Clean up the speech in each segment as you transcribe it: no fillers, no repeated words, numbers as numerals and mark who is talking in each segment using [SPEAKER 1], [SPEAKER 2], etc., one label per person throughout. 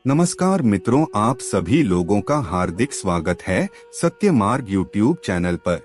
[SPEAKER 1] नमस्कार मित्रों, आप सभी लोगों का हार्दिक स्वागत है सत्य मार्ग यूट्यूब चैनल पर।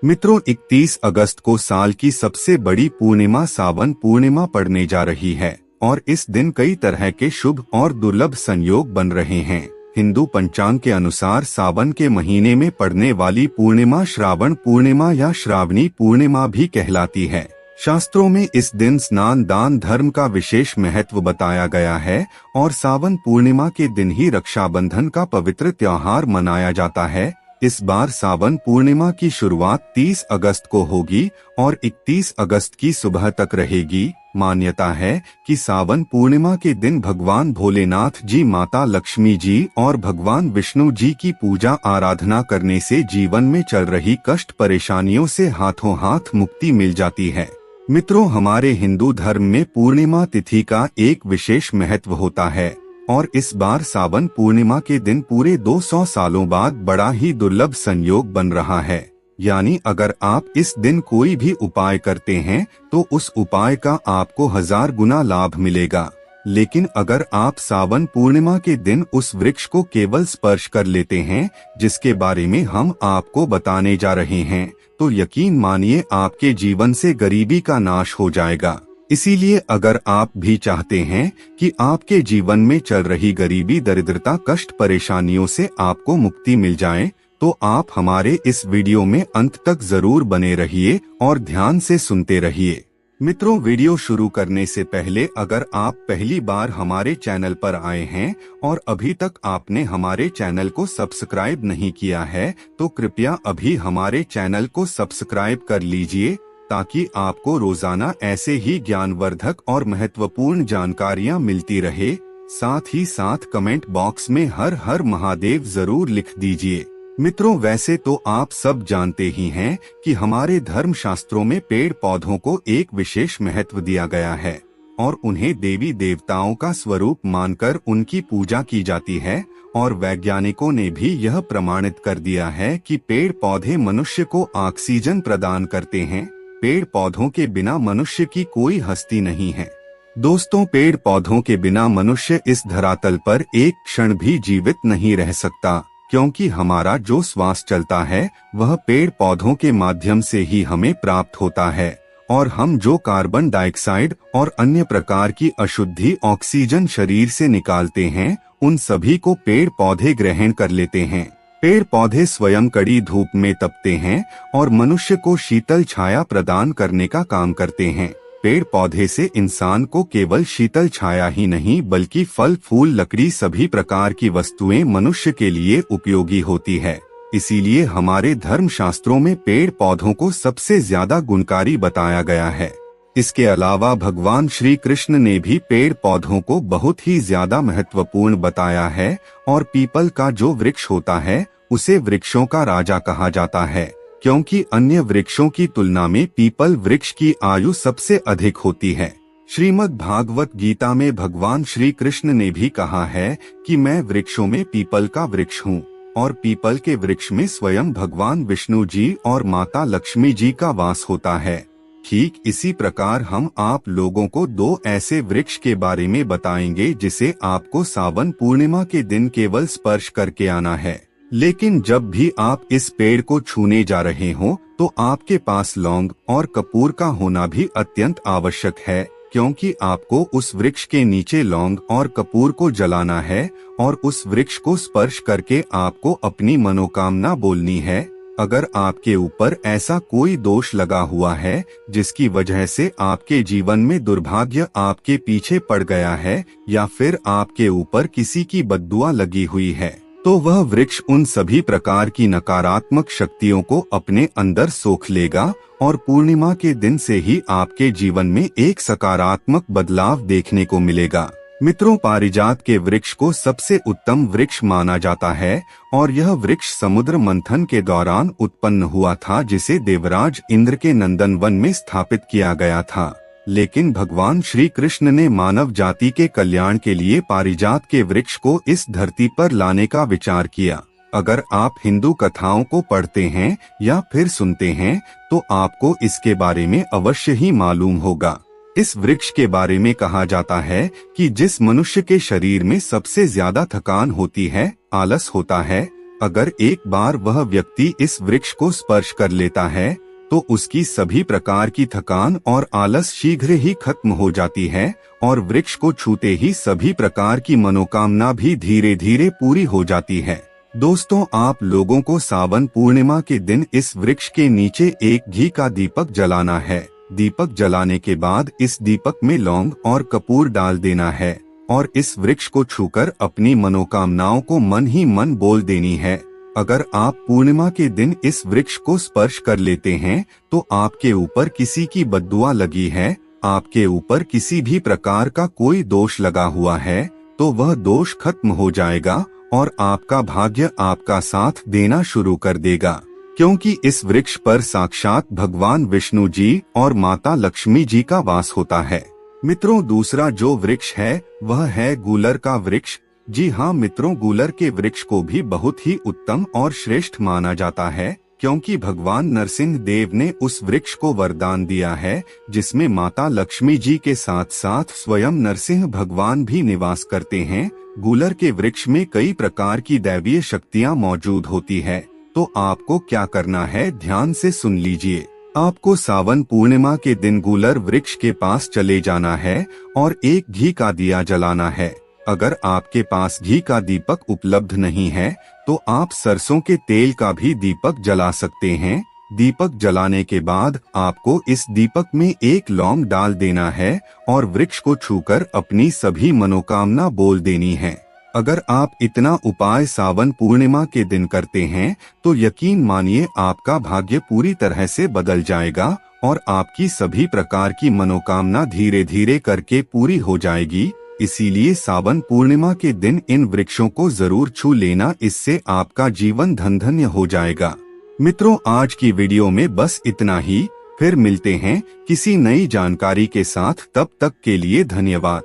[SPEAKER 1] मित्रों, 31 अगस्त को साल की सबसे बड़ी पूर्णिमा सावन पूर्णिमा पड़ने जा रही है और इस दिन कई तरह के शुभ और दुर्लभ संयोग बन रहे हैं। हिंदू पंचांग के अनुसार सावन के महीने में पड़ने वाली पूर्णिमा श्रावण पूर्णिमा या श्रावणी पूर्णिमा भी कहलाती है। शास्त्रों में इस दिन स्नान दान धर्म का विशेष महत्व बताया गया है और सावन पूर्णिमा के दिन ही रक्षाबंधन का पवित्र त्योहार मनाया जाता है। इस बार सावन पूर्णिमा की शुरुआत 30 अगस्त को होगी और 31 अगस्त की सुबह तक रहेगी। मान्यता है कि सावन पूर्णिमा के दिन भगवान भोलेनाथ जी, माता लक्ष्मी जी और भगवान विष्णु जी की पूजा आराधना करने से जीवन में चल रही कष्ट परेशानियों से हाथों हाथ मुक्ति मिल जाती है। मित्रों, हमारे हिंदू धर्म में पूर्णिमा तिथि का एक विशेष महत्व होता है और इस बार सावन पूर्णिमा के दिन पूरे 200 सालों बाद बड़ा ही दुर्लभ संयोग बन रहा है। यानी अगर आप इस दिन कोई भी उपाय करते हैं तो उस उपाय का आपको 1000 गुना लाभ मिलेगा। लेकिन अगर आप सावन पूर्णिमा के दिन उस वृक्ष को केवल स्पर्श कर लेते हैं जिसके बारे में हम आपको बताने जा रहे हैं, तो यकीन मानिए आपके जीवन से गरीबी का नाश हो जाएगा। इसीलिए अगर आप भी चाहते हैं कि आपके जीवन में चल रही गरीबी, दरिद्रता, कष्ट, परेशानियों से आपको मुक्ति मिल जाए, तो आप हमारे इस वीडियो में अंत तक जरूर बने रहिए और ध्यान से सुनते रहिए। मित्रों, वीडियो शुरू करने से पहले अगर आप पहली बार हमारे चैनल पर आए हैं और अभी तक आपने हमारे चैनल को सब्सक्राइब नहीं किया है, तो कृपया अभी हमारे चैनल को सब्सक्राइब कर लीजिए ताकि आपको रोजाना ऐसे ही ज्ञानवर्धक और महत्वपूर्ण जानकारियां मिलती रहे। साथ ही साथ कमेंट बॉक्स में हर हर महादेव जरूर लिख दीजिए। मित्रों, वैसे तो आप सब जानते ही हैं कि हमारे धर्म शास्त्रों में पेड़ पौधों को एक विशेष महत्व दिया गया है और उन्हें देवी देवताओं का स्वरूप मानकर उनकी पूजा की जाती है। और वैज्ञानिकों ने भी यह प्रमाणित कर दिया है कि पेड़ पौधे मनुष्य को ऑक्सीजन प्रदान करते हैं। पेड़ पौधों के बिना मनुष्य की कोई हस्ती नहीं है। दोस्तों, पेड़ पौधों के बिना मनुष्य इस धरातल पर एक क्षण भी जीवित नहीं रह सकता, क्योंकि हमारा जो श्वास चलता है वह पेड़ पौधों के माध्यम से ही हमें प्राप्त होता है और हम जो कार्बन डाइऑक्साइड और अन्य प्रकार की अशुद्धि ऑक्सीजन शरीर से निकालते हैं, उन सभी को पेड़ पौधे ग्रहण कर लेते हैं। पेड़ पौधे स्वयं कड़ी धूप में तपते हैं और मनुष्य को शीतल छाया प्रदान करने का काम करते हैं। पेड़ पौधे से इंसान को केवल शीतल छाया ही नहीं बल्कि फल फूल लकड़ी सभी प्रकार की वस्तुएं मनुष्य के लिए उपयोगी होती है। इसीलिए हमारे धर्म शास्त्रों में पेड़ पौधों को सबसे ज्यादा गुणकारी बताया गया है। इसके अलावा भगवान श्री कृष्ण ने भी पेड़ पौधों को बहुत ही ज्यादा महत्वपूर्ण बताया है और पीपल का जो वृक्ष होता है उसे वृक्षों का राजा कहा जाता है, क्योंकि अन्य वृक्षों की तुलना में पीपल वृक्ष की आयु सबसे अधिक होती है। श्रीमद् भागवत गीता में भगवान श्री कृष्ण ने भी कहा है कि मैं वृक्षों में पीपल का वृक्ष हूँ और पीपल के वृक्ष में स्वयं भगवान विष्णु जी और माता लक्ष्मी जी का वास होता है। ठीक इसी प्रकार हम आप लोगों को 2 ऐसे वृक्ष के बारे में बताएंगे जिसे आपको सावन पूर्णिमा के दिन केवल स्पर्श करके आना है। लेकिन जब भी आप इस पेड़ को छूने जा रहे हो तो आपके पास लौंग और कपूर का होना भी अत्यंत आवश्यक है, क्योंकि आपको उस वृक्ष के नीचे लौंग और कपूर को जलाना है और उस वृक्ष को स्पर्श करके आपको अपनी मनोकामना बोलनी है। अगर आपके ऊपर ऐसा कोई दोष लगा हुआ है जिसकी वजह से आपके जीवन में दुर्भाग्य आपके पीछे पड़ गया है या फिर आपके ऊपर किसी की बद्दुआ लगी हुई है, तो वह वृक्ष उन सभी प्रकार की नकारात्मक शक्तियों को अपने अंदर सोख लेगा और पूर्णिमा के दिन से ही आपके जीवन में एक सकारात्मक बदलाव देखने को मिलेगा। मित्रों, पारिजात के वृक्ष को सबसे उत्तम वृक्ष माना जाता है और यह वृक्ष समुद्र मंथन के दौरान उत्पन्न हुआ था, जिसे देवराज इंद्र के नंदनवन में स्थापित किया गया था। लेकिन भगवान श्री कृष्ण ने मानव जाति के कल्याण के लिए पारिजात के वृक्ष को इस धरती पर लाने का विचार किया। अगर आप हिंदू कथाओं को पढ़ते हैं या फिर सुनते हैं तो आपको इसके बारे में अवश्य ही मालूम होगा। इस वृक्ष के बारे में कहा जाता है कि जिस मनुष्य के शरीर में सबसे ज्यादा थकान होती है, आलस होता है, अगर एक बार वह व्यक्ति इस वृक्ष को स्पर्श कर लेता है तो उसकी सभी प्रकार की थकान और आलस शीघ्र ही खत्म हो जाती है और वृक्ष को छूते ही सभी प्रकार की मनोकामना भी धीरे धीरे पूरी हो जाती है। दोस्तों, आप लोगों को सावन पूर्णिमा के दिन इस वृक्ष के नीचे एक घी का दीपक जलाना है। दीपक जलाने के बाद इस दीपक में लौंग और कपूर डाल देना है और इस वृक्ष को छूकर अपनी मनोकामनाओं को मन ही मन बोल देनी है। अगर आप पूर्णिमा के दिन इस वृक्ष को स्पर्श कर लेते हैं तो आपके ऊपर किसी की बद्दुआ लगी है, आपके ऊपर किसी भी प्रकार का कोई दोष लगा हुआ है तो वह दोष खत्म हो जाएगा और आपका भाग्य आपका साथ देना शुरू कर देगा, क्योंकि इस वृक्ष पर साक्षात भगवान विष्णु जी और माता लक्ष्मी जी का वास होता है। मित्रों, दूसरा जो वृक्ष है वह है गूलर का वृक्ष। जी हाँ मित्रों, गूलर के वृक्ष को भी बहुत ही उत्तम और श्रेष्ठ माना जाता है, क्योंकि भगवान नरसिंह देव ने उस वृक्ष को वरदान दिया है जिसमें माता लक्ष्मी जी के साथ साथ स्वयं नरसिंह भगवान भी निवास करते हैं। गूलर के वृक्ष में कई प्रकार की दैवीय शक्तियाँ मौजूद होती है, तो आपको क्या करना है ध्यान से सुन लीजिए। आपको सावन पूर्णिमा के दिन गूलर वृक्ष के पास चले जाना है और एक घी का दिया जलाना है। अगर आपके पास घी का दीपक उपलब्ध नहीं है तो आप सरसों के तेल का भी दीपक जला सकते हैं। दीपक जलाने के बाद आपको इस दीपक में एक लौंग डाल देना है और वृक्ष को छूकर अपनी सभी मनोकामना बोल देनी है। अगर आप इतना उपाय सावन पूर्णिमा के दिन करते हैं तो यकीन मानिए आपका भाग्य पूरी तरह से बदल जाएगा और आपकी सभी प्रकार की मनोकामना धीरे धीरे करके पूरी हो जाएगी। इसीलिए सावन पूर्णिमा के दिन इन वृक्षों को जरूर छू लेना, इससे आपका जीवन धन्य हो जाएगा। मित्रों, आज की वीडियो में बस इतना ही। फिर मिलते हैं किसी नई जानकारी के साथ, तब तक के लिए धन्यवाद।